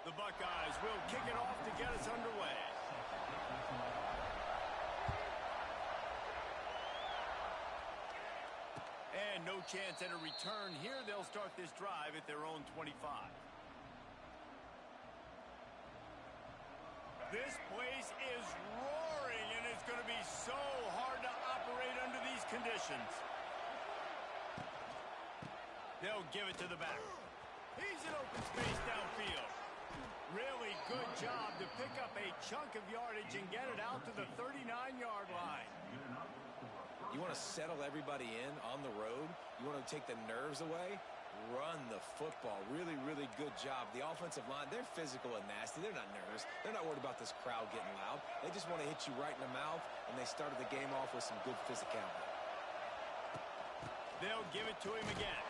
The Buckeyes will kick it off to get us underway. And no chance at a return here. They'll start this drive at their own 25. This place is roaring, and it's going to be so hard to operate under these conditions. They'll give it to the back. He's in open space downfield. Really good job to pick up a chunk of yardage and get it out to the 39-yard line. You want to settle everybody in on the road? You want to take the nerves away? Run the football. Really, really good job. The offensive line, they're physical and nasty. They're not nervous. They're not worried about this crowd getting loud. They just want to hit you right in the mouth, and they started the game off with some good physicality. They'll give it to him again.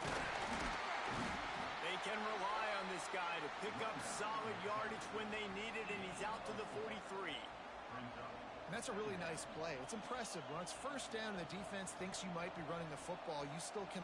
They can rely on this guy to pick up solid yardage when they need it, and he's out to the 43. And that's a really nice play. It's impressive. When it's first down and the defense thinks you might be running the football, you still can...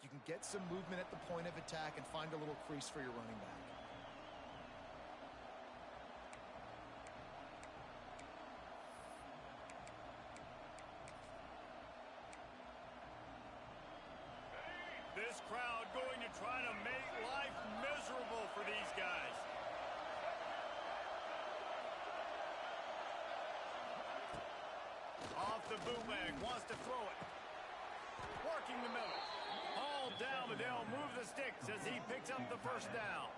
You can get some movement at the point of attack and find a little crease for your running back. This crowd going to try to make life miserable for these guys. Off the bootleg, wants to throw it. Working the middle. All down, but they'll move the sticks as he picks up the first down.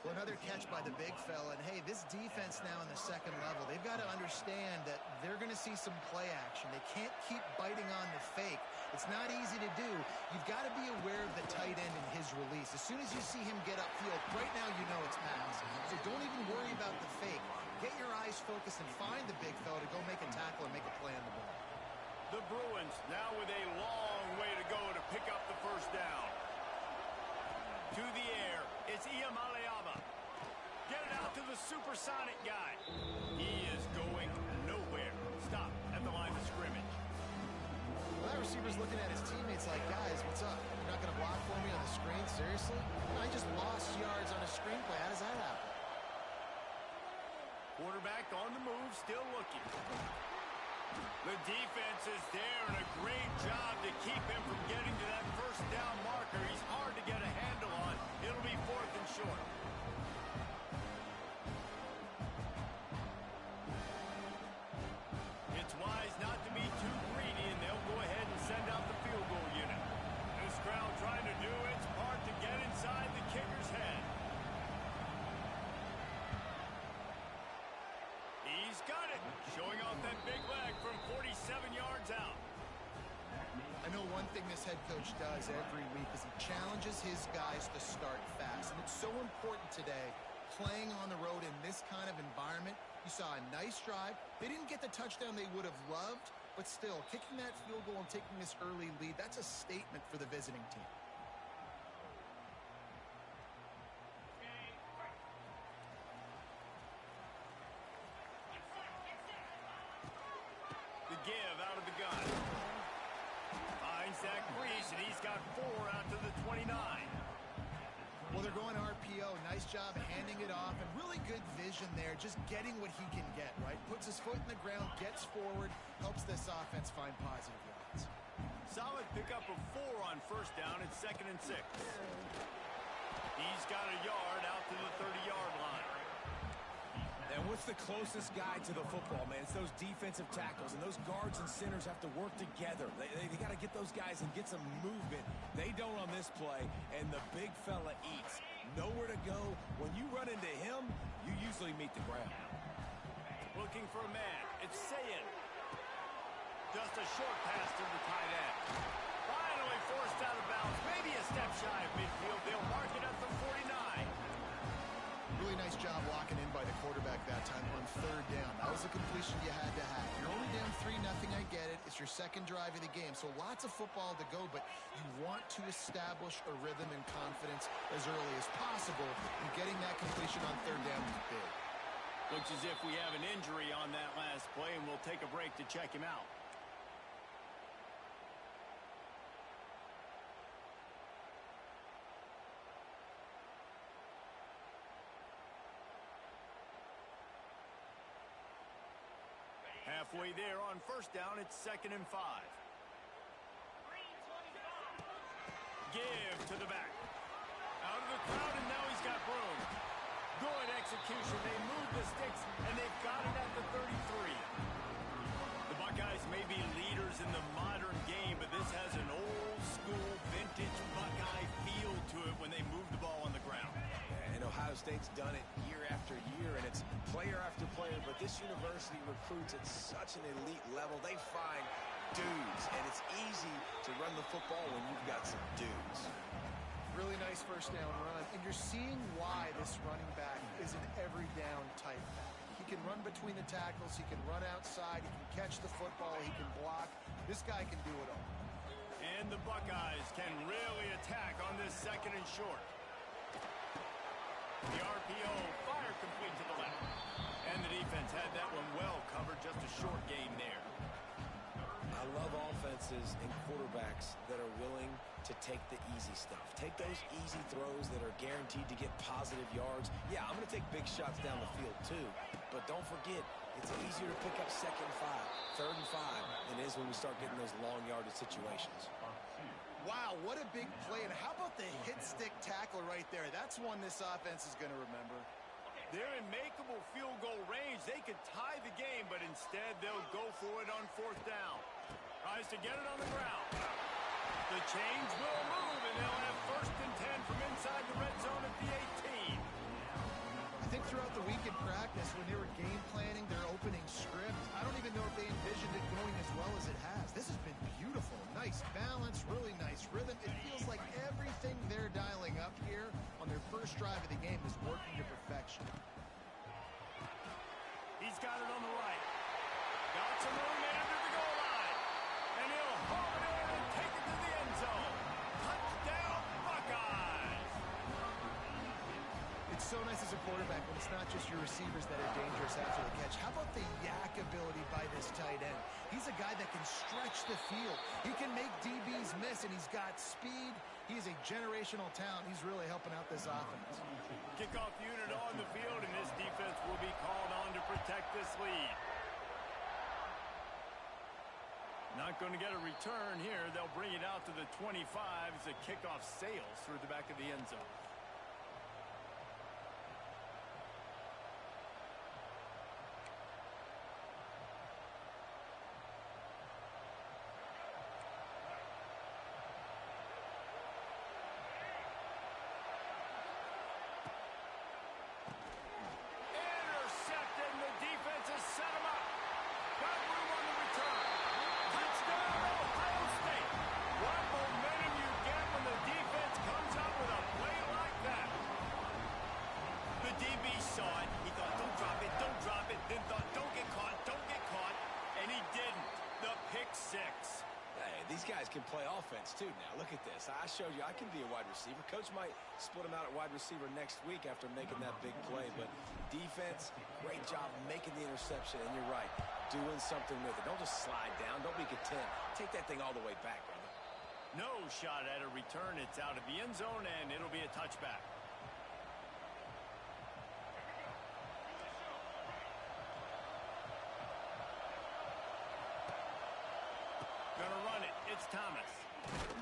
Well, another catch by the big fella. And, hey, this defense now in the second level, they've got to understand that they're going to see some play action. They can't keep biting on the fake. It's not easy to do. You've got to be aware of the tight end and his release. As soon as you see him get upfield, right now you know it's pass. So don't even worry about the fake. Get your eyes focused and find the big fella to go make a tackle and make a play on the ball. The Bruins now with a long way to go to pick up the first down. To the air, it's Iamaleava. Get it out to the supersonic guy. He is going nowhere. Stop at the line of scrimmage. Well, that receiver's looking at his teammates like, guys, what's up? You're not going to block for me on the screen? Seriously? I just lost yards on a screenplay. How does that happen? Quarterback on the move, still looking. The defense is there, and a great job to keep him from getting to that first down marker. He's hard to get a handle on. It'll be 4th and short. It's wise not to be too greedy, and they'll go ahead and send out the field goal unit. This crowd trying to do its part to get inside the kicker's head. He's got it, showing off that big leg from 47 yards out. I know one thing this head coach does every week is he challenges his guys to start fast. And it's so important today, playing on the road in this kind of environment. You saw a nice drive. They didn't get the touchdown they would have loved, but still, kicking that field goal and taking this early lead, that's a statement for the visiting team. Give out of the gun. Finds that crease, and he's got 4 out to the 29. Well, they're going RPO. Nice job handing it off, and really good vision there, just getting what he can get, right? Puts his foot in the ground, gets forward, helps this offense find positive yards. Solid pickup of 4 on first down. It's 2nd and 6. He's got a yard out to the 30-yard line. And what's the closest guy to the football, man? It's those defensive tackles, and those guards and centers have to work together. They got to get those guys and get some movement. They don't on this play, and the big fella eats. Nowhere to go. When you run into him, you usually meet the ground. Looking for a man. It's Sayin. Just a short pass to the tight end. Finally forced out of bounds. Maybe a step shy of midfield. They'll mark it at the 49. job locking in by the quarterback that time on third down. That was a completion you had to have. You're only down 3-0, I get it. It's your second drive of the game, so lots of football to go, but you want to establish a rhythm and confidence as early as possible, and getting that completion on third down is big. Looks as if we have an injury on that last play, and we'll take a break to check him out. Halfway there on first down, it's 2nd and 5. Give to the back. Out of the crowd, and now he's got room. Good execution. They move the sticks, and they've got it at the 33. The Buckeyes may be leaders in the modern game, but this has an old-school, vintage Buckeye feel to it when they move the ball on the ground. And Ohio State's done it year after year, and it's player after player, but this university recruits at such an elite level. They find dudes, and it's easy to run the football when you've got some dudes. Really nice first down run, and you're seeing why this running back is an every down type back. He can run between the tackles, he can run outside, he can catch the football, he can block. This guy can do it all. And the Buckeyes can really attack on this 2nd and short. The RPO, fire complete to the left. And the defense had that one well covered, just a short gain there. I love offenses and quarterbacks that are willing to take the easy stuff. Take those easy throws that are guaranteed to get positive yards. Yeah, I'm going to take big shots down the field too. But don't forget, it's easier to pick up 2nd and 5, 3rd and 5 than it is when we start getting those long yardage situations. Wow, what a big play. And how about the hit-stick tackle right there? That's one this offense is going to remember. They're in makeable field goal range. They could tie the game, but instead they'll go for it on 4th down. Tries to get it on the ground. The chains will move, and they'll have 1st and 10 from inside the red zone at the 18. I think throughout the week in practice, when they were game planning their opening script, I don't even know if they envisioned it going as well as it has. This has been beautiful. Nice balance, really nice rhythm. It feels like everything they're dialing up here on their first drive of the game is working to perfection. He's got it on the right. Got some room after the goal line. And he'll haul it in and take it to the end zone. Touchdown, Buckeyes! It's so nice as a quarterback when it's not just your receivers that are dangerous after the catch. How about the yak ability by this tight end? He's a guy that can stretch the field. He can make DBs miss, and he's got speed. He's a generational talent. He's really helping out this offense. Kickoff unit on the field, and this defense will be called on to protect this lead. Not going to get a return here. They'll bring it out to the 25 as the kickoff sails through the back of the end zone. These guys can play offense, too, now. Look at this. I showed you I can be a wide receiver. Coach might split him out at wide receiver next week after making that big play. But defense, great job making the interception. And you're right, doing something with it. Don't just slide down. Don't be content. Take that thing all the way back, brother. No shot at a return. It's out of the end zone, and it'll be a touchback. Gonna run it. It's Thomas.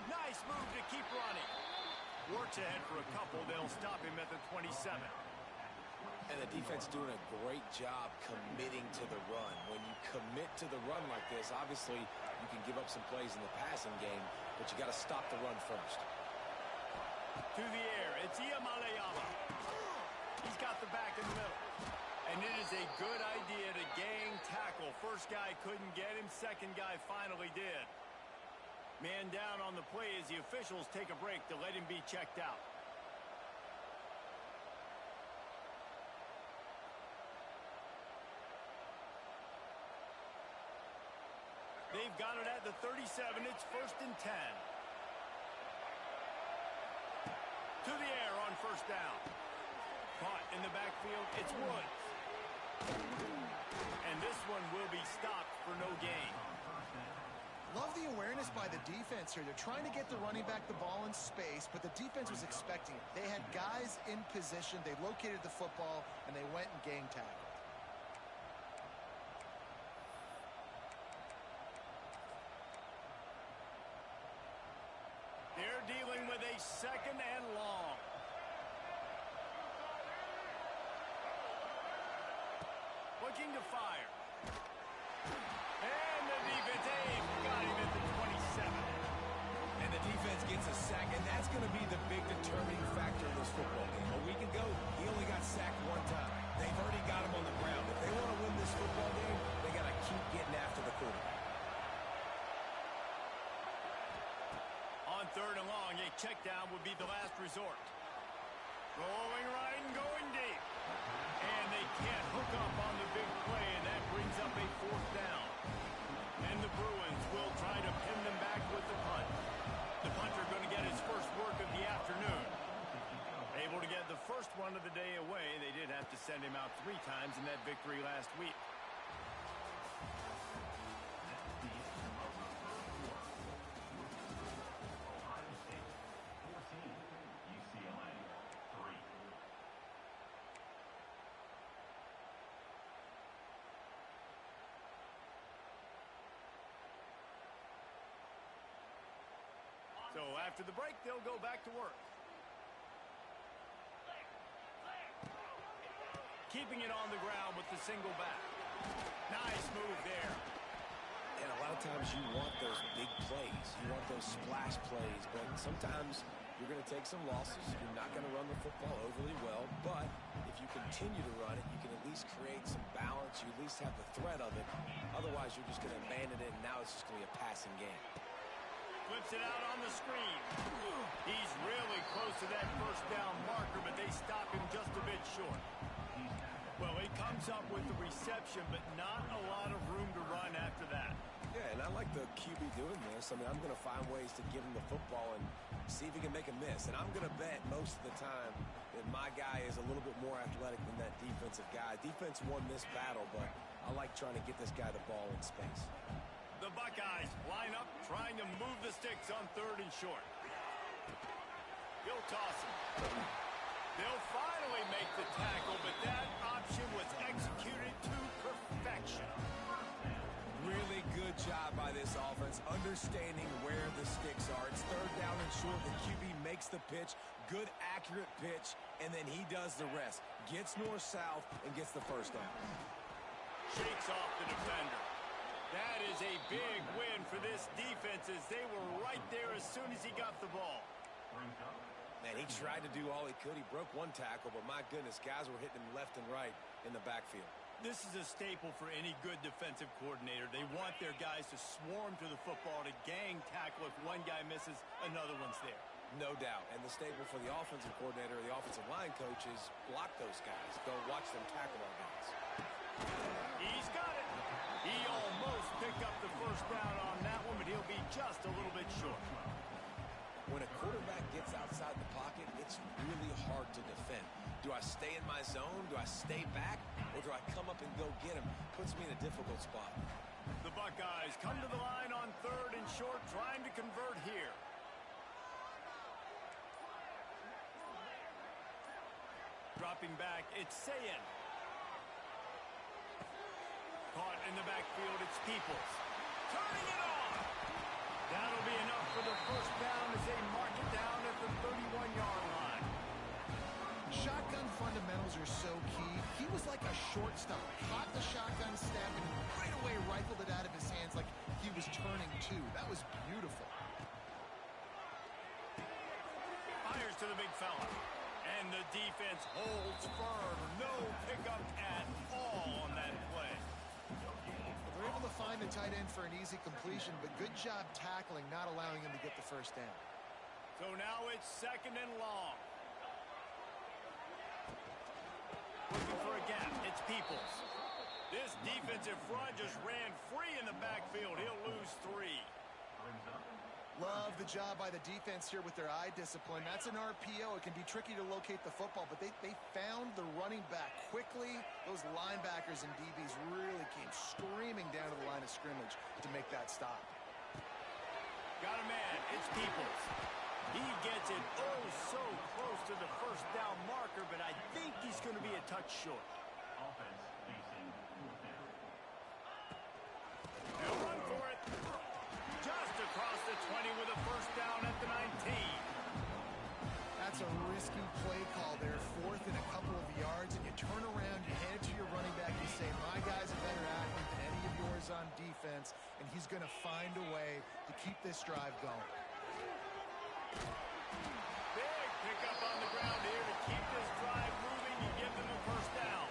Nice move to keep running. Works ahead for a couple. They'll stop him at the 27. And the defense doing a great job committing to the run. When you commit to the run like this, obviously you can give up some plays in the passing game, but you got to stop the run first. To the air. It's Iyamaleava. He's got the back in the middle. And it is a good idea to gang tackle. First guy couldn't get him. Second guy finally did. Man down on the play as the officials take a break to let him be checked out. They've got it at the 37. It's 1st and 10. To the air on 1st down. Caught in the backfield. It's Woods. And this one will be stopped for no gain. Love the awareness by the defense here. They're trying to get the running back the ball in space, but the defense was expecting it. They had guys in position. They located the football, and they went and gang tackled. They're dealing with a 2nd and long. Looking to fire. And the defense got him at the 27. And the defense gets a sack, and that's going to be the big determining factor in this football game. A week ago, he only got sacked 1 time. They've already got him on the ground. If they want to win this football game, they got to keep getting after the quarterback. On 3rd and long, a check down would be the last resort. Rolling right and going deep. And they can't hook up on the big play, and that brings up a 4th down. And the Bruins will try to pin them back with the punt. The punter going to get his first work of the afternoon. Able to get the first one of the day away. They did have to send him out 3 times in that victory last week. So after the break, they'll go back to work. Keeping it on the ground with the single back. Nice move there. And a lot of times you want those big plays. You want those splash plays. But sometimes you're going to take some losses. You're not going to run the football overly well. But if you continue to run it, you can at least create some balance. You at least have the threat of it. Otherwise, you're just going to abandon it, and now it's just going to be a passing game. Flips it out on the screen. He's really close to that 1st down marker, but they stop him just a bit short. Well, he comes up with the reception, but not a lot of room to run after that. Yeah, and I like the QB doing this. I mean, I'm going to find ways to give him the football and see if he can make a miss. And I'm going to bet most of the time that my guy is a little bit more athletic than that defensive guy. Defense won this battle, but I like trying to get this guy the ball in space. The Buckeyes line up, trying to move the sticks on 3rd and short. He'll toss him. They'll finally make the tackle, but that option was executed to perfection. Really good job by this offense, understanding where the sticks are. It's 3rd down and short. The QB makes the pitch, good, accurate pitch, and then he does the rest. Gets north-south and gets the 1st down. Shakes off the defender. That is a big win for this defense as they were right there as soon as he got the ball. Man, he tried to do all he could. He broke 1 tackle, but my goodness, guys were hitting him left and right in the backfield. This is a staple for any good defensive coordinator. They want their guys to swarm to the football, to gang tackle. If one guy misses, another one's there. No doubt. And the staple for the offensive coordinator or the offensive line coach is block those guys. Don't watch them tackle our guys. He's got it. He almost picked up the 1st down on that one, but he'll be just a little bit short. When a quarterback gets outside the pocket, it's really hard to defend. Do I stay in my zone? Do I stay back? Or do I come up and go get him? Puts me in a difficult spot. The Buckeyes come to the line on 3rd and short, trying to convert here. Dropping back, it's Sayin. Caught in the backfield, it's Peoples. Turning it on! That'll be enough for the 1st down as they mark it down at the 31-yard line. Shotgun fundamentals are so key. He was like a shortstop. Caught the shotgun snap and right away rifled it out of his hands like he was turning two. That was beautiful. Fires to the big fella. And the defense holds firm. No pickup at all on that play. They're able to find the tight end for an easy completion, but good job tackling, not allowing him to get the 1st down. So now it's 2nd and long. Looking for a gap. It's Peoples. This defensive front just ran free in the backfield. He'll lose 3. Love the job by the defense here with their eye discipline. That's an RPO. It can be tricky to locate the football, but they found the running back quickly. Those linebackers and DBs really came screaming down to the line of scrimmage to make that stop. Got a man. It's Peoples. He gets it oh so close to the first down marker, but I think he's going to be a touch short. They'll run for it. Just across the 20 with a first down at the 19. That's a risky play call there. 4th and a couple of yards, and you turn around, you hand it to your running back, you say, my guy's a better athlete than any of yours on defense, and he's going to find a way to keep this drive going. Big pickup on the ground here to keep this drive moving and give them a first down.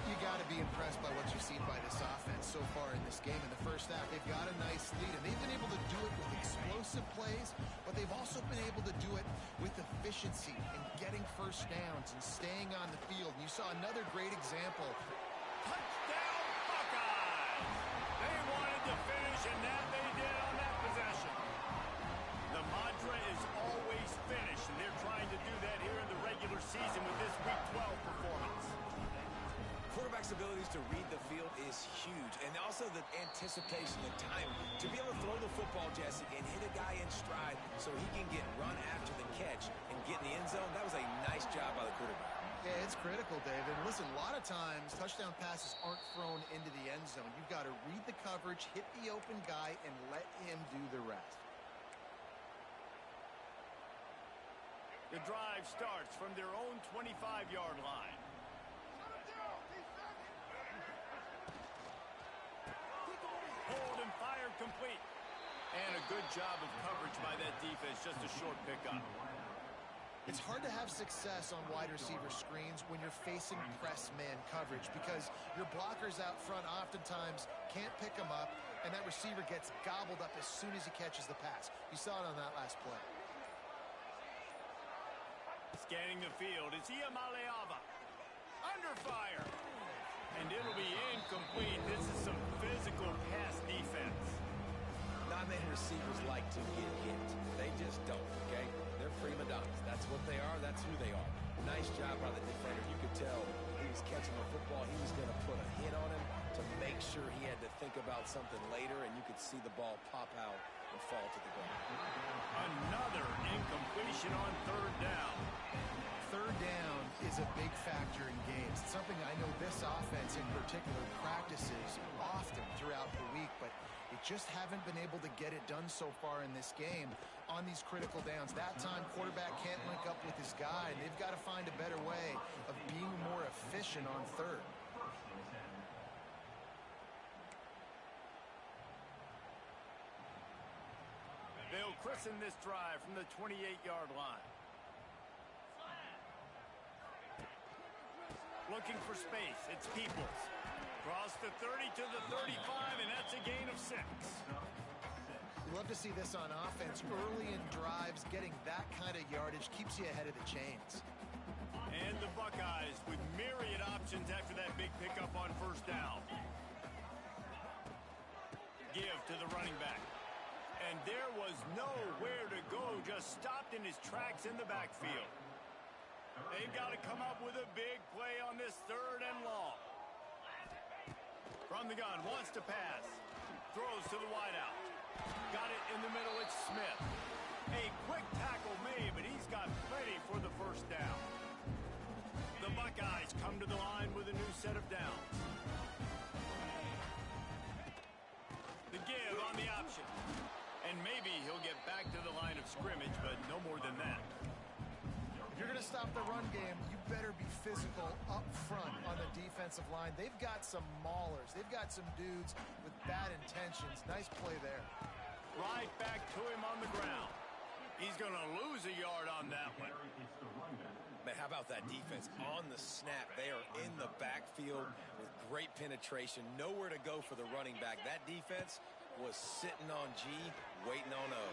You got to be impressed by what you've seen by this offense so far in this game. In the first half, they've got a nice lead, and they've been able to do it with explosive plays, but they've also been able to do it with efficiency and getting first downs and staying on the field. And you saw another great example. Touchdown, Buckeyes! They wanted to finish, and that they did on that possession. The mantra is always finish, and they're trying to do that here in the regular season with this Week 12 performance. Quarterback's abilities to read the field is huge, and also the anticipation, the time to be able to throw the football, Jesse, and hit a guy in stride so he can get run after the catch and get in the end zone. That was a nice job by the quarterback. Yeah, it's critical, David. Listen, a lot of times touchdown passes aren't thrown into the end zone. You've got to read the coverage, hit the open guy, and let him do the rest. The drive starts from their own 25-yard line. Hold and fire complete. And a good job of coverage by that defense. Just a short pickup. It's hard to have success on wide receiver screens when you're facing press man coverage because your blockers out front oftentimes can't pick them up, and that receiver gets gobbled up as soon as he catches the pass. You saw it on that last play. Scanning the field, it's Iamaleava. Under fire. And it'll be incomplete. This is some physical pass defense. Not many receivers like to get hit. They just don't, okay? They're prima donnas. That's what they are. That's who they are. Nice job by the defender. You could tell he was catching the football. He was going to put a hit on him to make sure he had to think about something later, and you could see the ball pop out and fall to the ground. Another incompletion on 3rd down. 3rd down is a big factor in games. It's something I know this offense in particular practices often throughout the week, but they just haven't been able to get it done so far in this game on these critical downs. That time, quarterback can't link up with his guy, and they've got to find a better way of being more efficient on 3rd. They'll christen this drive from the 28-yard line. Looking for space. It's Peoples. Cross the 30 to the 35, and that's a gain of 6. You love to see this on offense. Early in drives, getting that kind of yardage keeps you ahead of the chains. And the Buckeyes with myriad options after that big pickup on 1st down. Give to the running back. And there was nowhere to go, just stopped in his tracks in the backfield. They've got to come up with a big play on this 3rd and long. From the gun, wants to pass. Throws to the wideout. Got it in the middle, it's Smith. A quick tackle made, but he's got plenty for the 1st down. The Buckeyes come to the line with a new set of downs. The give on the option. And maybe he'll get back to the line of scrimmage, but no more than that. If you're going to stop the run game, you better be physical up front on the defensive line. They've got some maulers. They've got some dudes with bad intentions. Nice play there. Right back to him on the ground. He's going to lose a yard on that one. Man, how about that defense? On the snap, they are in the backfield with great penetration. Nowhere to go for the running back. That defense was sitting on G, waiting on O.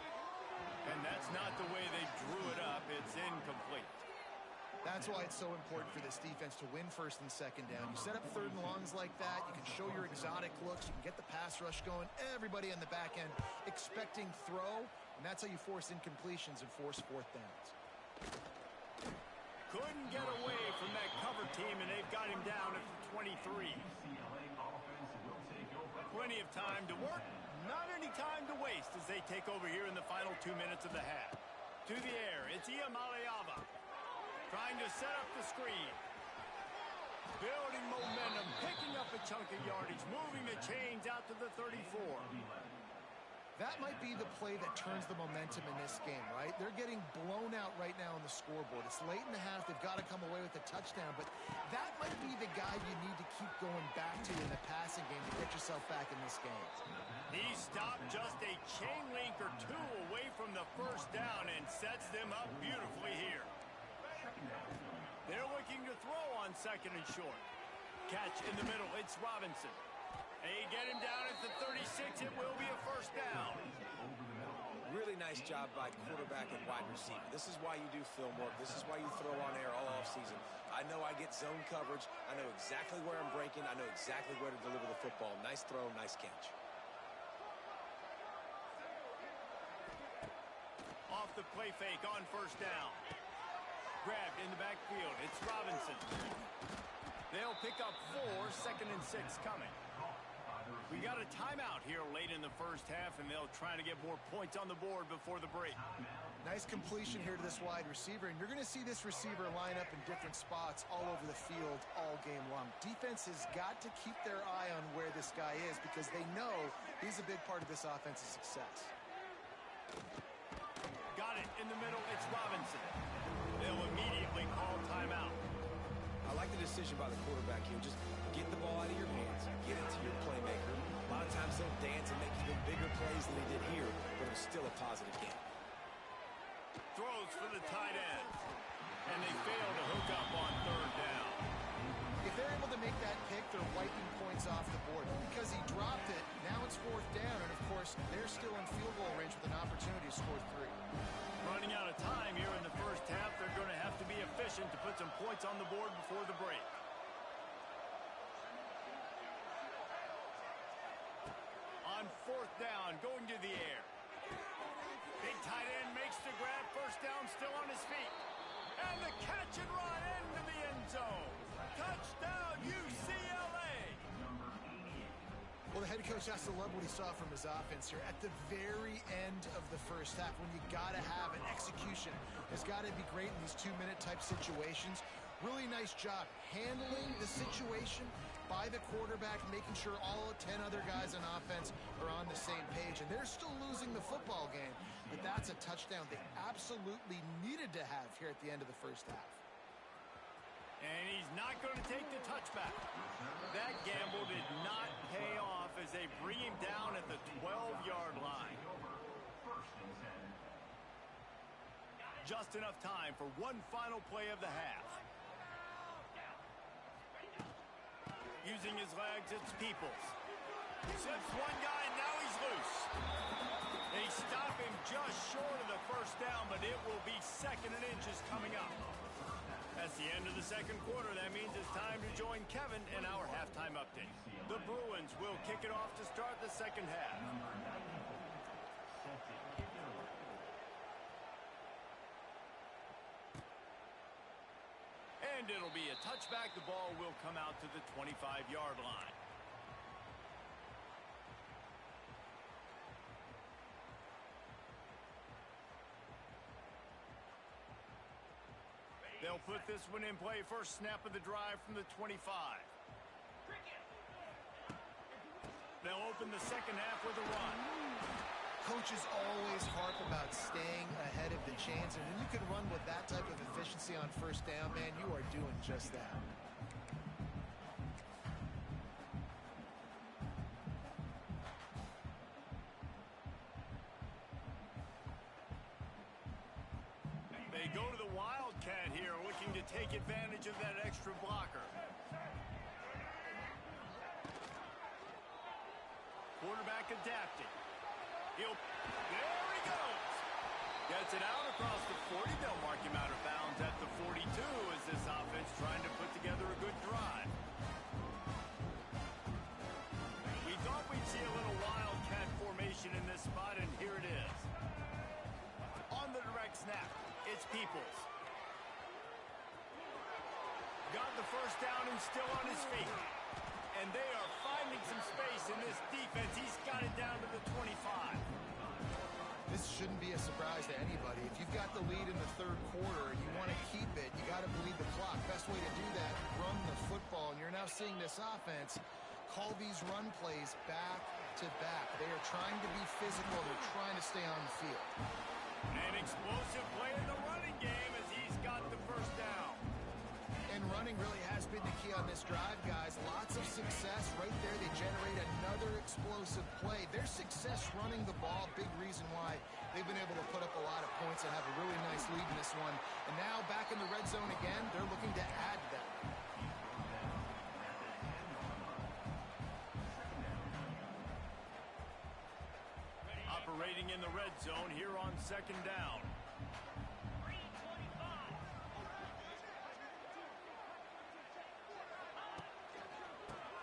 And that's not the way they drew it up. It's incomplete. That's why it's so important for this defense to win first and second down. You set up third and longs like that. You can show your exotic looks. You can get the pass rush going. Everybody on the back end expecting throw, and that's how you force incompletions and force fourth downs. Couldn't get away from that cover team, and they've got him down at the 23. Plenty of time to work. Not any time to waste as they take over here in the final 2 minutes of the half. To the air, it's Iamaleava. Trying to set up the screen. Building momentum, picking up a chunk of yardage, moving the chains out to the 34. That might be the play that turns the momentum in this game, right? They're getting blown out right now on the scoreboard. It's late in the half. They've got to come away with a touchdown, but that might be the guy you need to keep going back to in the passing game to get yourself back in this game. He stopped just a chain link or two away from the first down and sets them up beautifully here. They're looking to throw on second and short. Catch in the middle. It's Robinson. They get him down at the 36. It will be a first down. Really nice job by quarterback and wide receiver. This is why you do film work. This is why you throw on air all offseason. I know I get zone coverage. I know exactly where I'm breaking. I know exactly where to deliver the football. Nice throw, nice catch. Off the play fake on first down. Grabbed in the backfield. It's Robinson. They'll pick up 4, second and 6 coming. We got a timeout here late in the first half, and they'll try to get more points on the board before the break. Nice completion here to this wide receiver, and you're going to see this receiver line up in different spots all over the field all game long. Defense has got to keep their eye on where this guy is because they know he's a big part of this offense's success. Got it in the middle. It's Robinson. They'll immediately call timeout. I like the decision by the quarterback here. Just get the ball out of your hands. Get it to your playmaker. A lot of times they'll dance and make even bigger plays than they did here, but it was still a positive game. Throws for the tight end. And they fail to hook up on third down. If they're able to make that pick, they're wiping points off the board. Because he dropped it, now it's fourth down, and of course, they're still in field goal range with an opportunity to score 3. Running out of time here in the first half. They're going to have to be efficient to put some points on the board before the break. On fourth down, going to the air. Big tight end makes the grab. First down, still on his feet. And the catch and run into the end zone. Touchdown, UCLA. Well, the head coach has to love what he saw from his offense here at the very end of the first half when you got to have an execution. It's got to be great in these 2-minute type situations. Really nice job handling the situation by the quarterback, making sure all 10 other guys on offense are on the same page. And they're still losing the football game, but that's a touchdown they absolutely needed to have here at the end of the first half. And he's not going to take the touchback. That gamble did not pay off as they bring him down at the 12-yard line. Just enough time for one final play of the half. Using his legs, it's Peoples. Sips one guy, and now he's loose. They stop him just short of the first down, but it will be second and inches coming up. That's the end of the second quarter. That means it's time to join Kevin in our halftime update. The Bruins will kick it off to start the second half. And it'll be a touchback. The ball will come out to the 25-yard line. They'll put this one in play. First snap of the drive from the 25. They'll open the second half with a run. Coaches always harp about staying ahead of the chains, and when you can run with that type of efficiency on first down, man, you are doing just that. They go to the Wildcat here, looking to take advantage of that extra blocker. Quarterback adapting. There he goes. Gets it out across the 40. They'll mark him out of bounds at the 42 as this offense trying to put together a good drive. We thought we'd see a little wildcat formation in this spot, and here it is. On the direct snap, it's Peoples. Got the first down and still on his feet. And they are finding some space in this defense. He's got it down to the 25. This shouldn't be a surprise to anybody. If you've got the lead in the third quarter and you want to keep it, you got to bleed the clock. Best way to do that, run the football. And you're now seeing this offense call these run plays back to back. They are trying to be physical. They're trying to stay on the field. An explosive play in the running game as he's got the first down. And running really has been the key on this drive, guys. Lots of success right there. They generate another explosive play. Their success running the ball, big reason why they've been able to put up a lot of points and have a really nice lead in this one. And now back in the red zone again, they're looking to add that. Operating in the red zone here on second down.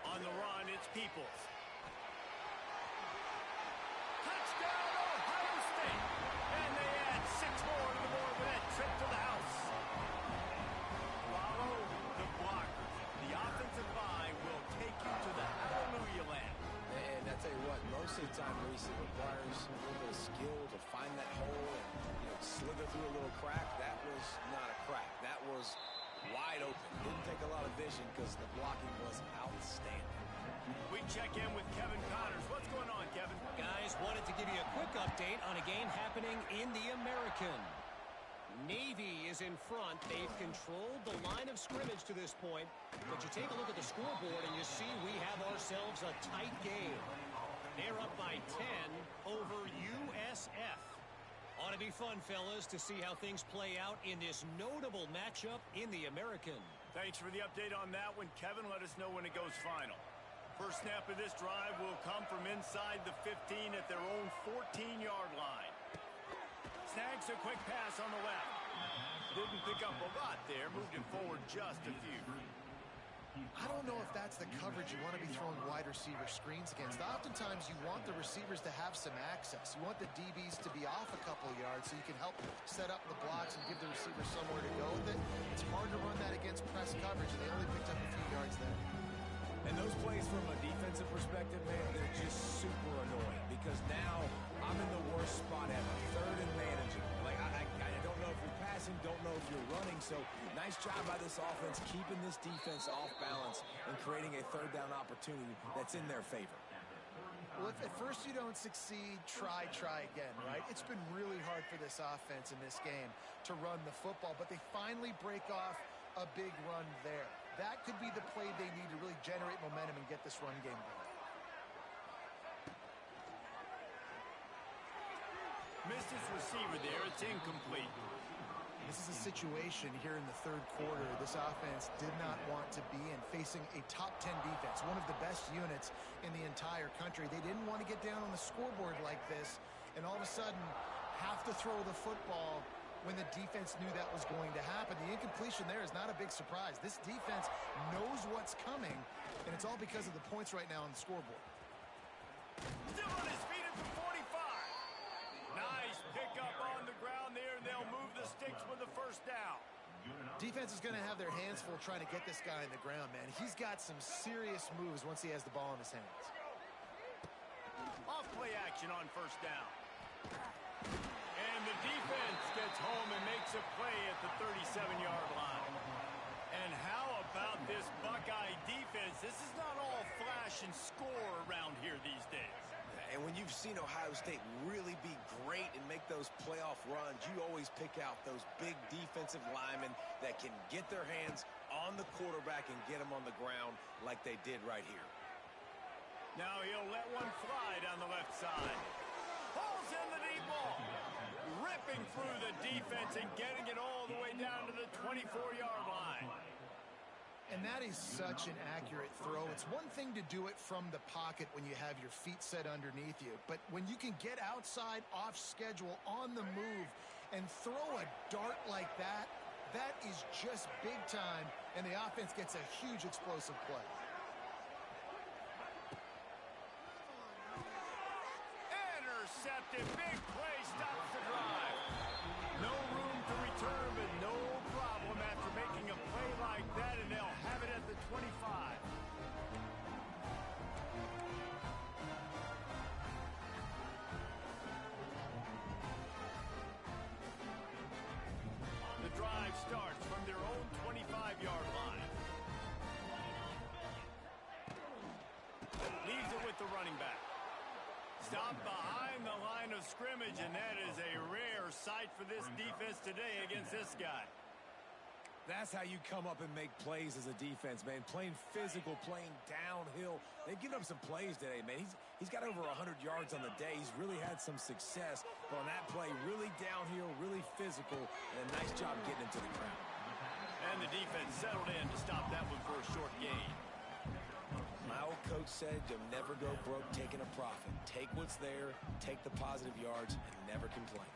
On the run, it's Peoples. Touchdown, Ohio State! And they add 6 more to the board with that trip to the house. Follow the blockers. The offensive line will take you to the hallelujah land. And I tell you what, most of the time, Reese, it requires a little bit of skill to find that hole and slither through a little crack. That was not a crack. That was wide open. Didn't take a lot of vision because the blocking was outstanding. We check in with Kevin Connors. What's going on, Kevin? Guys, wanted to give you a quick update on a game happening in the American. Navy is in front. They've controlled the line of scrimmage to this point. But you take a look at the scoreboard and you see we have ourselves a tight game. They're up by 10 over USF. Ought to be fun, fellas, to see how things play out in this notable matchup in the American. Thanks for the update on that one, Kevin. Let us know when it goes final. First snap of this drive will come from inside the 15 at their own 14-yard line. Snags a quick pass on the left. Didn't pick up a lot there. Moved it forward just a few. I don't know if that's the coverage you want to be throwing wide receiver screens against. Oftentimes, you want the receivers to have some access. You want the DBs to be off a couple yards so you can help set up the blocks and give the receiver somewhere to go with it. It's hard to run that against press coverage, and they only picked up a few yards there. And those plays from a defensive perspective, man, they're just super annoying because now I'm in the worst spot ever. Third and managing. Like, I don't know if you're passing, don't know if you're running. So nice job by this offense keeping this defense off balance and creating a third down opportunity that's in their favor. Well, if at first you don't succeed, try again, right? It's been really hard for this offense in this game to run the football, but they finally break off a big run there. That could be the play they need to really generate momentum and get this run game going. Missed his receiver there. It's incomplete. This is a situation here in the third quarter this offense did not want to be in, facing a top 10 defense, one of the best units in the entire country. They didn't want to get down on the scoreboard like this and all of a sudden have to throw the football when the defense knew that was going to happen. The incompletion there is not a big surprise. This defense knows what's coming, and it's all because of the points right now on the scoreboard. Still on his feet at the 45. Nice pickup on the ground there, and they'll move the sticks with the first down. Defense is going to have their hands full trying to get this guy in the ground, man. He's got some serious moves once he has the ball in his hands. Off play action on first down. And the defense gets home and makes a play at the 37-yard line. And how about this Buckeye defense? This is not all flash and score around here these days. And when you've seen Ohio State really be great and make those playoff runs, you always pick out those big defensive linemen that can get their hands on the quarterback and get him on the ground like they did right here. Now he'll let one fly down the left side. Pulls in the deep ball. Ripping through the defense and getting it all the way down to the 24-yard line. And that is such an accurate throw. It's one thing to do it from the pocket when you have your feet set underneath you, but when you can get outside, off schedule, on the move, and throw a dart like that, that is just big time, and the offense gets a huge explosive play. Intercepted. Big play stops the drive. No room to return, but no problem after making a play like that, and they'll have it at the 25. The drive starts from their own 25-yard line. Leaves it with the running back. Stopped behind the line of scrimmage, and that is a rare sight for this defense today against this guy. That's how you come up and make plays as a defense, man. Playing physical, playing downhill. They've given up some plays today, man. He's got over 100 yards on the day. He's really had some success. But on that play, really downhill, really physical, and a nice job getting into the ground. And the defense settled in to stop that one for a short gain. My old coach said you'll never go broke taking a profit. Take what's there, take the positive yards, and never complain.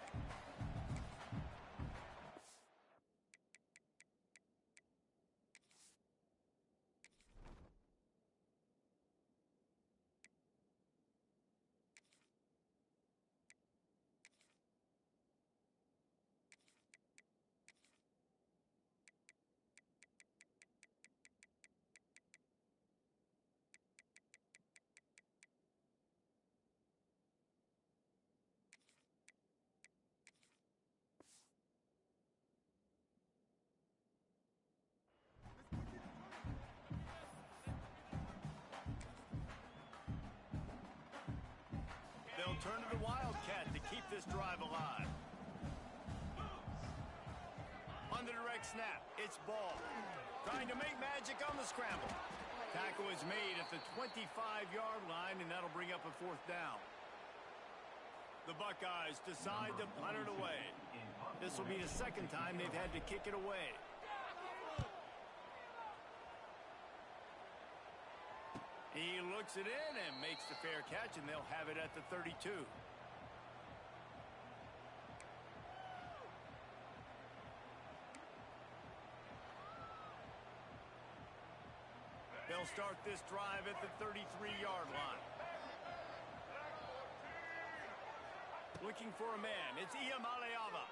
They'll turn to the Wildcat to keep this drive alive. On the direct snap, it's Ball. Trying to make magic on the scramble. Tackle is made at the 25-yard line, and that'll bring up a fourth down. The Buckeyes decide to punt it away. This will be the second time they've had to kick it away. He looks it in and makes the fair catch, and they'll have it at the 32. They'll start this drive at the 33-yard line. Looking for a man. It's Iamaleava.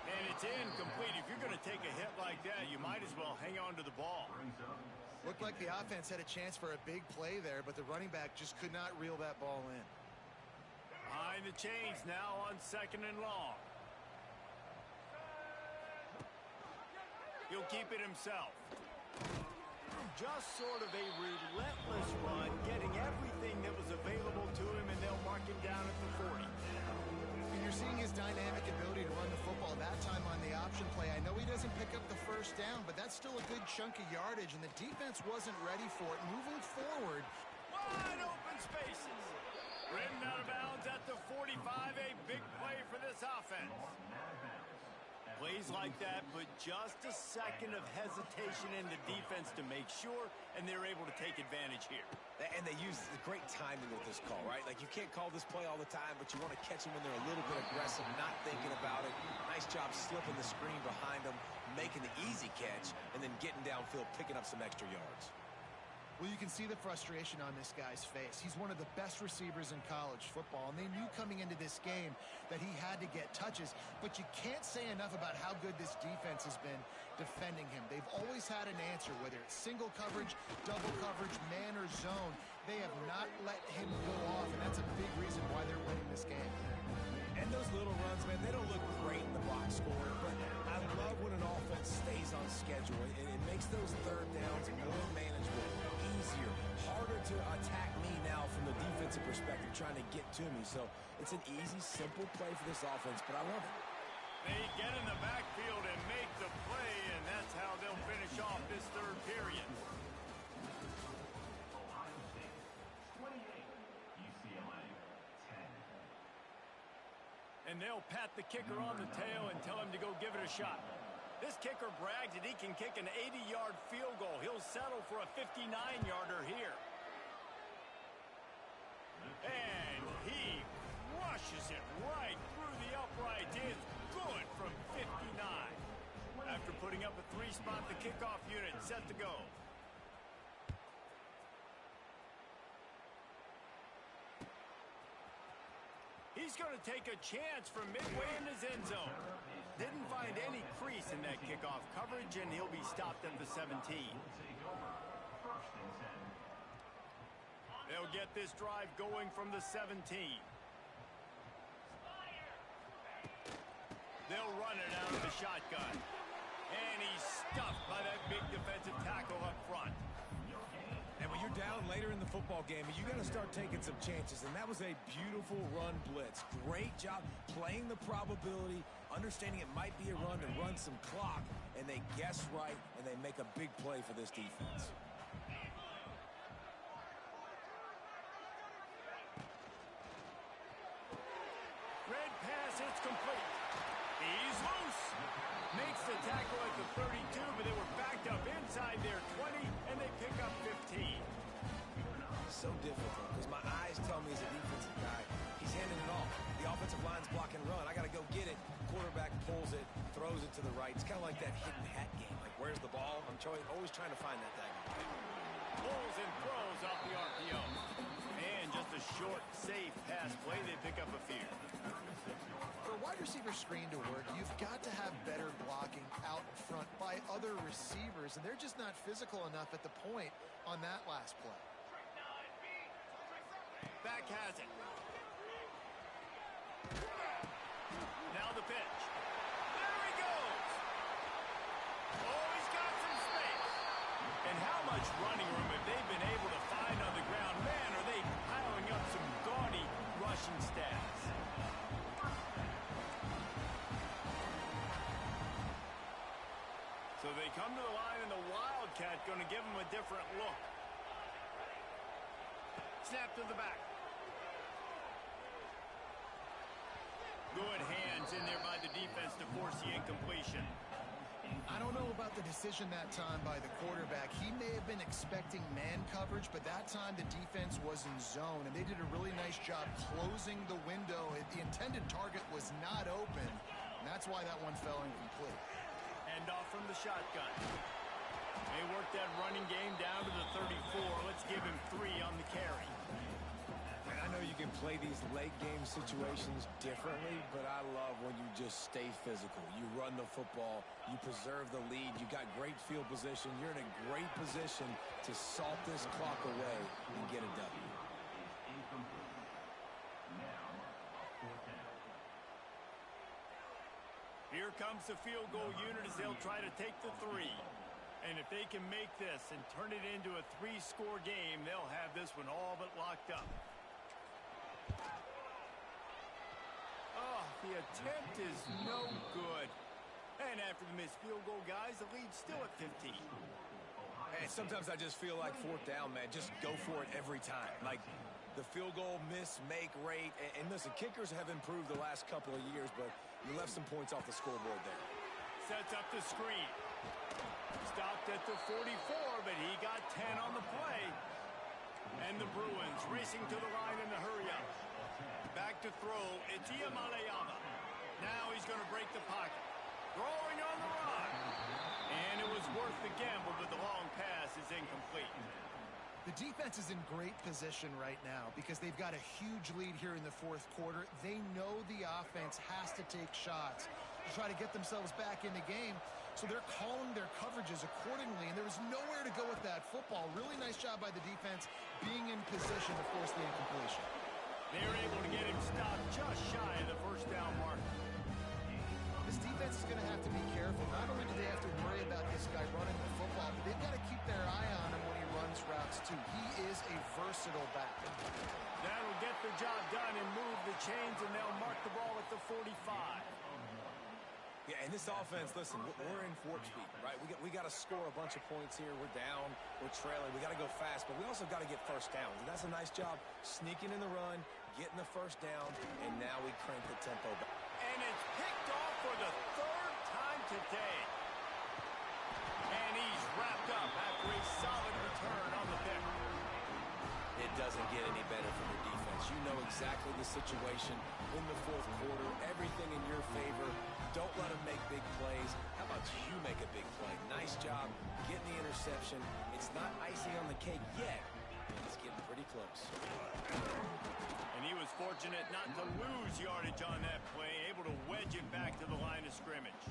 And it's incomplete. If you're going to take a hit like that, you might as well hang on to the ball. Looked like the offense had a chance for a big play there, but the running back just could not reel that ball in. Behind the chains now on 2nd and long. He'll keep it himself. Just sort of a relentless run, getting everything that was available to him, and they'll mark him down at the 40. And you're seeing his dynamic ability to run the football that time on the option play. I know he doesn't pick up the first down, but that's still a good chunk of yardage, and the defense wasn't ready for it. Moving forward. Wide open spaces. Ridden out of bounds at the 45, a big play for this offense. Plays like that, but just a second of hesitation in the defense to make sure, and they're able to take advantage here. And they use great timing with this call, right? Like, you can't call this play all the time, but you want to catch them when they're a little bit aggressive, not thinking about it. Nice job slipping the screen behind them, making the easy catch, and then getting downfield, picking up some extra yards. Well, you can see the frustration on this guy's face. He's one of the best receivers in college football, and they knew coming into this game that he had to get touches, but you can't say enough about how good this defense has been defending him. They've always had an answer, whether it's single coverage, double coverage, man or zone. They have not let him go off, and that's a big reason why they're winning this game. And those little runs, man, they don't look great in the box score, but I love when an offense stays on schedule, and it makes those third downs more manageable, easier, harder to attack me now from the defensive perspective, trying to get to me. So it's an easy, simple play for this offense, but I love it. They get in the backfield and make the play, and that's how they'll finish off this third period. And they'll pat the kicker on the tail and tell him to go give it a shot. This kicker brags that he can kick an 80-yard field goal. He'll settle for a 59-yarder here. And he rushes it right through the uprights. It's good from 59. After putting up a 3-spot, the kickoff unit set to go. He's going to take a chance from midway in his end zone. Didn't find any crease in that kickoff coverage, and he'll be stopped at the 17. They'll get this drive going from the 17. They'll run it out of the shotgun. And he's stuffed by that big defensive tackle up front. And when you're down later in the football game, you got to start taking some chances. And that was a beautiful run blitz. Great job playing the probability, understanding it might be a run to run some clock. And they guess right, and they make a big play for this defense. Red pass, it's complete. He's loose. Makes the tackle at the 32, but they were backed up inside their 20, and they pick up 15. So difficult because my eyes tell me as a defensive guy, he's handing it off. The offensive line's block and run. I got to go get it. Quarterback pulls it, throws it to the right. It's kind of like that hidden hat game. Like, where's the ball? I'm always trying to find that diagonal. Pulls and throws off the RPO. And just a short, safe pass play. They pick up a few. For a wide receiver screen to work, you've got to have better blocking out front by other receivers, and they're just not physical enough at the point on that last play. Back has it. Now the pitch. There he goes. Oh, he's got some space. And how much running room have they been able to find on the ground? Man, are they piling up some gaudy rushing stats. So they come to the line, and the Wildcat going to give them a different look. Snap to the back. Good hands in there by the defense to force the incompletion. I don't know about the decision that time by the quarterback. He may have been expecting man coverage, but that time the defense was in zone, and they did a really nice job closing the window. The intended target was not open, and that's why that one fell incomplete. Hand off from the shotgun. They work that running game down to the 34. Let's give him 3 on the carry. And I know you can play these late game situations differently, but I love when you just stay physical. You run the football, you preserve the lead, you got great field position, you're in a great position to salt this clock away and get a W. Here comes the field goal unit as they'll try to take the 3. And if they can make this and turn it into a 3-score game, they'll have this one all but locked up. Oh, the attempt is no good. And after the missed field goal, guys, the lead's still at 15. And sometimes I just feel like 4th down, man. Just go for it every time. Like the field goal miss-make rate. And listen, kickers have improved the last couple of years, but you left some points off the scoreboard there. Sets up the screen. Stopped at the 44, but he got 10 on the play. And the Bruins racing to the line in the hurry-up. Back to throw, it's Iamaleava. Now he's going to break the pocket. Throwing on the run. And it was worth the gamble, but the long pass is incomplete. The defense is in great position right now because they've got a huge lead here in the 4th quarter. They know the offense has to take shots to try to get themselves back in the game. So they're calling their coverages accordingly, and there was nowhere to go with that football. Really nice job by the defense being in position to force the incompletion. They're able to get him stopped just shy of the 1st down mark. This defense is going to have to be careful. Not only do they have to worry about this guy running the football, but they've got to keep their eye on him when he runs routes too. He is a versatile back. That'll get the job done and move the chains, and they'll mark the ball at the 45. Yeah, and this offense, listen, we're in warp speed, right? We got to score a bunch of points here. We're down. We're trailing. We got to go fast, but we also got to get first downs. And that's a nice job sneaking in the run, getting the first down, and now we crank the tempo back. And it's picked off for the 3rd time today. And he's wrapped up after a solid return on the pick. It doesn't get any better from your defense. You know exactly the situation in the fourth quarter. Everything in your favor. Don't let them make big plays. How about you make a big play? Nice job getting the interception. It's not icing on the cake yet. It's getting pretty close. And he was fortunate not to lose yardage on that play, able to wedge it back to the line of scrimmage.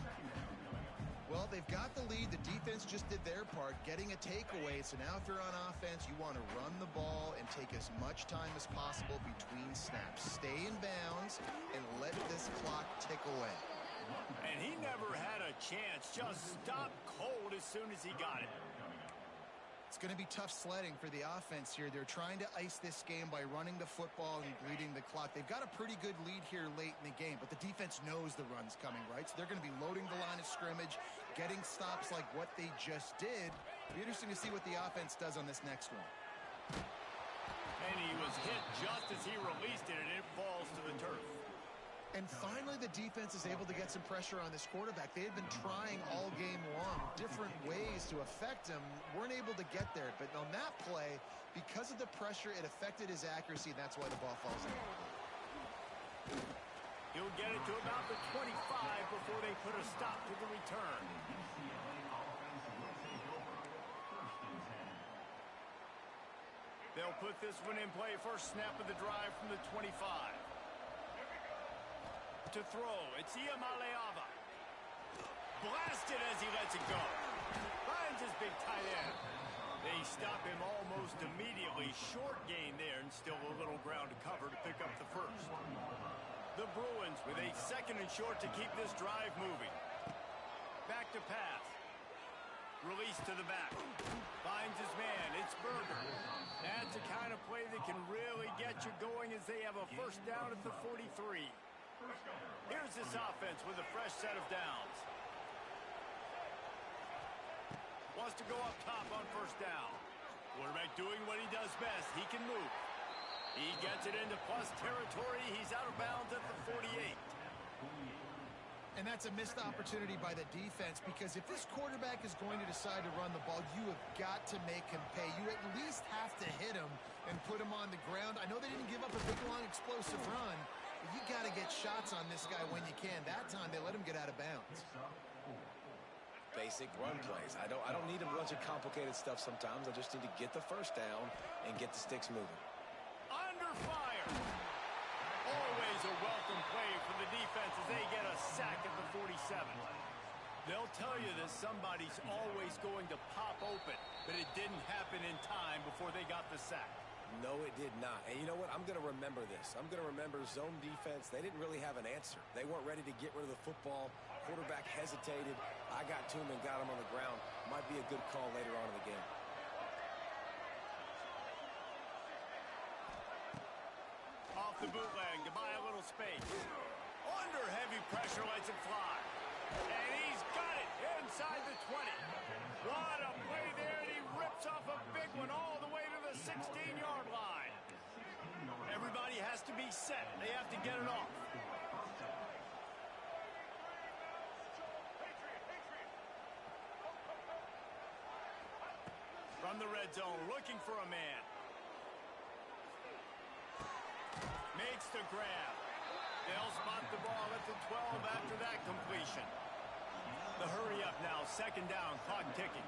Well, they've got the lead. The defense just did their part, getting a takeaway. So now if you're on offense, you want to run the ball and take as much time as possible between snaps. Stay in bounds and let this clock tick away. And he never had a chance. Just stopped cold as soon as he got it. It's going to be tough sledding for the offense here. They're trying to ice this game by running the football and bleeding the clock. They've got a pretty good lead here late in the game, but the defense knows the run's coming, right? So they're going to be loading the line of scrimmage, getting stops like what they just did. Be interesting to see what the offense does on this next one. And he was hit just as he released it, and it falls to the turf. And finally, the defense is able to get some pressure on this quarterback. They had been trying all game long different ways to affect him, weren't able to get there. But on that play, because of the pressure, it affected his accuracy, and that's why the ball falls in. He'll get it to about the 25 before they put a stop to the return. They'll put this one in play. First snap of the drive from the 25. To throw, it's Iamaleava. Blasted as he lets it go. Finds his big tight end. They stop him almost immediately. Short gain there and still a little ground to cover to pick up the first. The Bruins with a second and short to keep this drive moving. Back to pass. Release to the back. Finds his man. It's Berger. That's the kind of play that can really get you going as they have a first down at the 43. Here's this offense with a fresh set of downs. Wants to go up top on first down. Quarterback doing what he does best. He can move. He gets it into plus territory. He's out of bounds at the 48. And that's a missed opportunity by the defense, because if this quarterback is going to decide to run the ball, you have got to make him pay. You at least have to hit him and put him on the ground. I know they didn't give up a big, long, explosive run, but you got to get shots on this guy when you can. That time they let him get out of bounds. Basic run plays. I don't need a bunch of complicated stuff sometimes. I just need to get the first down and get the sticks moving. Under fire. Always a welcome play for the defense as they get a sack at the 47. They'll tell you that somebody's always going to pop open, but it didn't happen in time before they got the sack. No, it did not. And you know what? I'm going to remember this. I'm going to remember zone defense. They didn't really have an answer. They weren't ready to get rid of the football. Quarterback hesitated. I got to him and got him on the ground. Might be a good call later on in the game. Off the bootleg to buy a little space. Under heavy pressure, lets it fly. And he's got it inside the 20. What a play there, and he rips off a big one all the way to the 16-yard line. Everybody has to be set. They have to get it off. From the red zone, looking for a man. Makes the grab. They'll spot the ball at the 12 after that completion. The hurry up now, second down, clock ticking.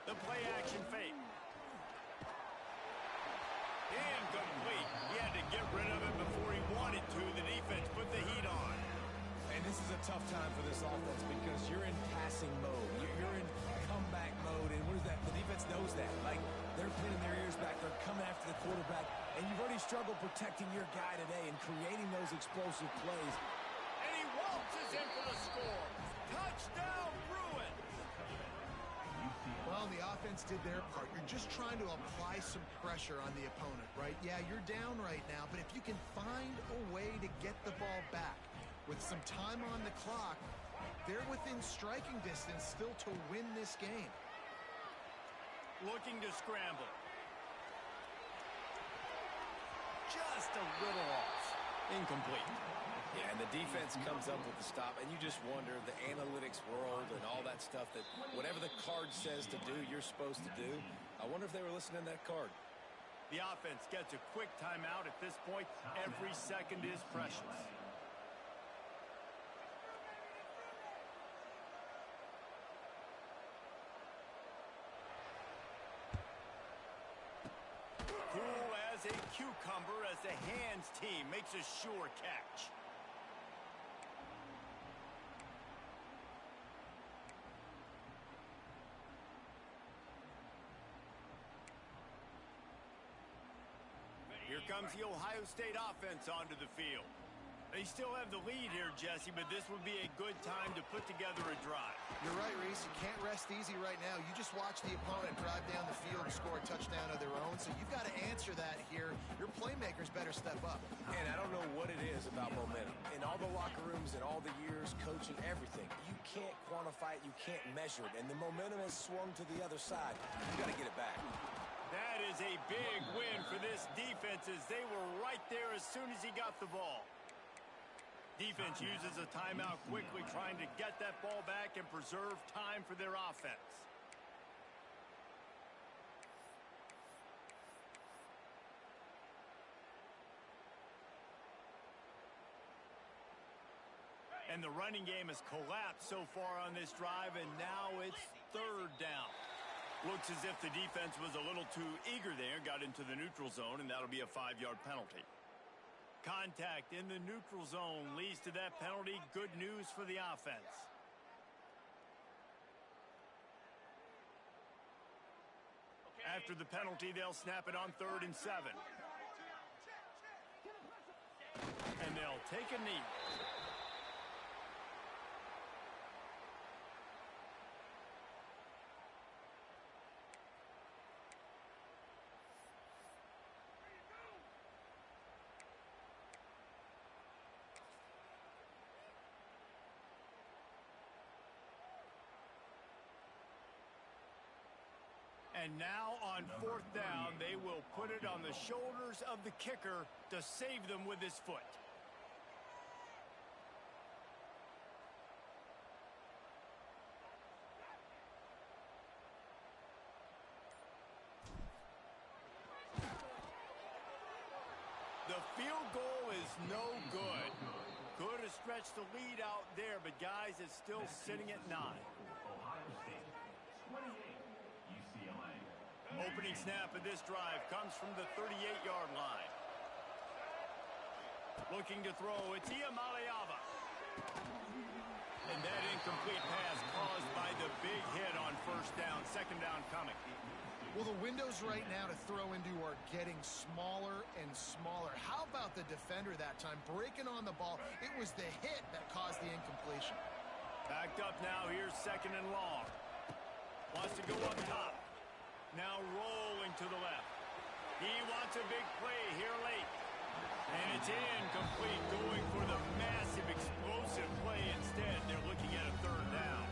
The play action fake. Incomplete. He had to get rid of it before he wanted to. The defense put the heat on. And this is a tough time for this offense because you're in passing mode. You're in comeback mode. And what is that? The defense knows that. Like, they're pinning their ears back. They're coming after the quarterback. And you've already struggled protecting your guy today and creating those explosive plays. And he waltzes in for the score. Touchdown, Bruins. Well, the offense did their part. You're just trying to apply some pressure on the opponent, right? Yeah, you're down right now, but if you can find a way to get the ball back with some time on the clock, they're within striking distance still to win this game. Looking to scramble. Just a little off. Incomplete. Yeah, and the defense comes up with the stop, and you just wonder, the analytics world and all that stuff, that whatever the card says to do, you're supposed to do. I wonder if they were listening to that card. The offense gets a quick timeout at this point. Every second is precious. Cool as a cucumber as the hands team makes a sure catch. Here comes the Ohio State offense onto the field. They still have the lead here, Jesse, but this would be a good time to put together a drive. You're right, Reese. You can't rest easy right now. You just watch the opponent drive down the field and score a touchdown of their own, so you've got to answer that here. Your playmakers better step up. And I don't know what it is about momentum. In all the locker rooms and all the years, coaching, everything, you can't quantify it, you can't measure it, and the momentum has swung to the other side. You got to get it back. That is a big win for this defense, as they were right there as soon as he got the ball. Defense uses a timeout quickly, trying to get that ball back and preserve time for their offense. And the running game has collapsed so far on this drive, and now it's third down. Looks as if the defense was a little too eager there, got into the neutral zone, and that'll be a 5-yard penalty. Contact in the neutral zone leads to that penalty. Good news for the offense. After the penalty, they'll snap it on 3rd and 7. And they'll take a knee. And now on 4th down, they will put it on the shoulders of the kicker to save them with his foot. The field goal is no good. Could have stretched the lead out there, but guys, it's still sitting at 9. Opening snap of this drive comes from the 38-yard line. Looking to throw, it's Iamaleava. And that incomplete pass caused by the big hit on 1st down, 2nd down coming. Well, the windows right now to throw into are getting smaller and smaller. How about the defender that time breaking on the ball? It was the hit that caused the incompletion. Backed up now, here's 2nd and long. Wants to go up top. Now rolling to the left. He wants a big play here late. And it's incomplete, going for the massive explosive play instead. They're looking at a 3rd down.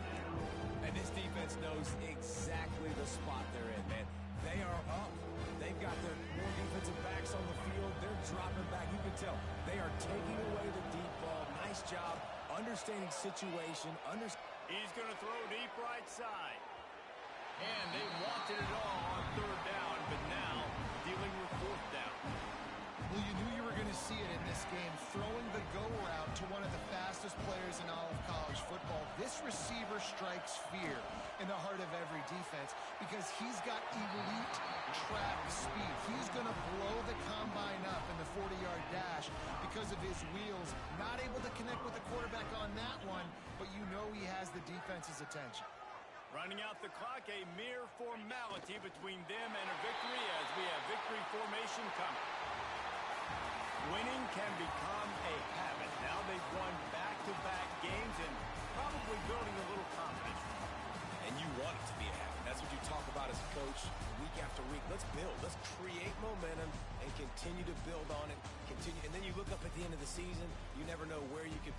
And this defense knows exactly the spot they're in, man. They are up. They've got their more defensive backs on the field. They're dropping back. You can tell they are taking away the deep ball. Nice job understanding situation. He's going to throw deep right side. And they wanted it all on 3rd down, but now dealing with 4th down. Well, you knew you were going to see it in this game, throwing the go route to one of the fastest players in all of college football. This receiver strikes fear in the heart of every defense because he's got elite track speed. He's going to blow the combine up in the 40-yard dash because of his wheels. Not able to connect with the quarterback on that one, but you know he has the defense's attention. Running out the clock, a mere formality between them and a victory as we have victory formation coming. Winning can become a habit. Now they've won back-to-back games and probably building a little confidence. And you want it to be a habit. That's what you talk about as a coach week after week. Let's build. Let's create momentum and continue to build on it. Continue, and then you look up at the end of the season, you never know where you could